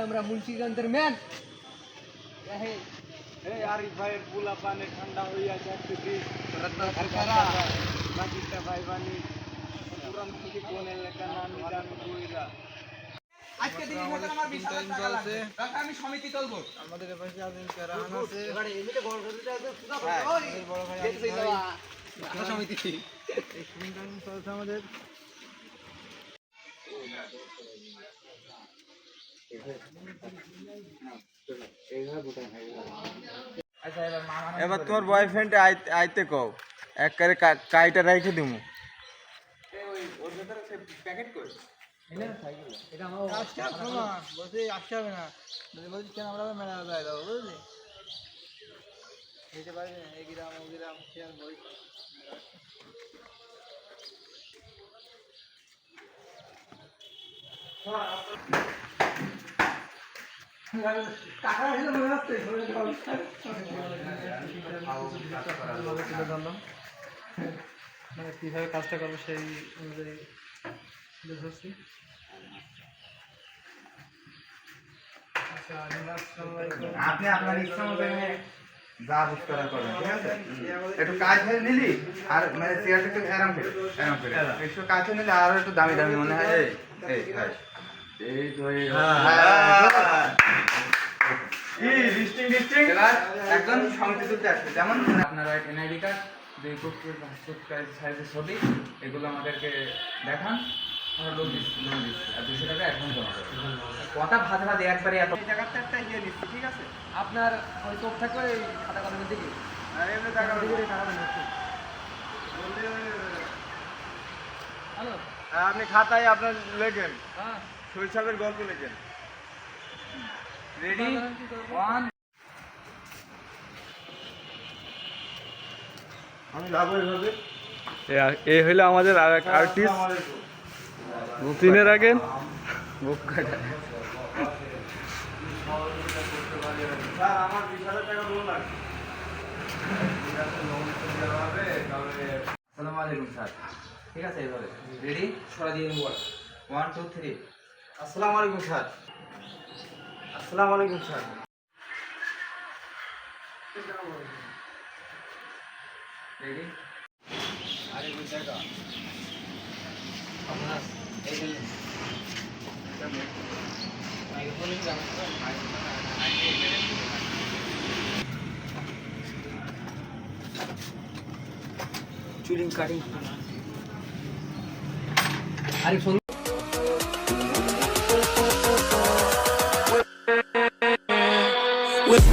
আমরা মুন্সিগঞ্জের ম্যান আরিফ ভাইয়ের পোলা পানে ঠান্ডা হইয়া যাচ্ছে বাকিটা ভাই বানি পুরান থেকে কোন এলাকা নামি জানি কইরা আজকে দিনের মত আমার 20,000 টাকা লাগবে কাকা আমি সমিতি তুলবো আমাদের পাশে আছেন কারাহান আছে এবারে এমনিতে বড় করতে আছে সুদা বড় ভাই দেখতে যাওয়া সমিতি এই সুন্দর চলছে আমাদের এবার তোমার বয়ফ্রেন্ড আইতে কও এক করে কাইটা রাইখে দিমু ওর ভেতরে সে প্যাকেট করে এটা আমার আজকে শোনা বলছি আসতে হবে না বলছি কেন আমরা মেলা যায় দাও বুঝলি যেতে পারবি না এই গ্রাম ও গ্রাম খেয়াল বই টাকা আসলে মনে হচ্ছে মানে কীভাবে কাজটা করবো সেই অনুযায়ী বুঝেছি আপনি আপনার ইচ্ছা মতো যা বুঝ করার করবেন ঠিক আছে একটু কাজ হয়ে নিলি আর মানে চেয়ারটা একটু আরাম করে একটু কাজ হয়ে নিলে আরো একটু দামি দামি মনে হয় এই তো একজন সমিতি তুলতে আসবে যেমন আপনারা এনআইডি কার্ড যে সাইজের ছবি এগুলো আমাদেরকে দেখান আমরা লোন দিচ্ছি আর 200 টাকা অ্যাডভান্স জমা করবেন কথা ভাত ভাত একবারে এত জায়গাটা একটা ইয়ে নিচ্ছি ঠিক আছে আপনার ওই চোখ থাকবে এই খাতা কলমের দিকে আর এমনি টাকা হ্যালো আপনি খাতায় আপনার লেখেন হ্যাঁ শৈশবের গল্প লেখেন রেডি 1 আমি যাবো এভাবে এ হইলো আমাদের আর এক আর্টিস্ট চিনে রাখেন বুক কাটা স্যার আমার 20,000 টাকা লোন লাগবে আসসালামু আলাইকুম স্যার ঠিক আছে এইভাবে রেডি সরা দিয়ে বল 1 2 3 আসসালামু আলাইকুম স্যার আসসালামু আলাইকুম স্যার রেডি আরে ওই টাকা আপনার এই যে চুলিং কাটিং আরে শোন with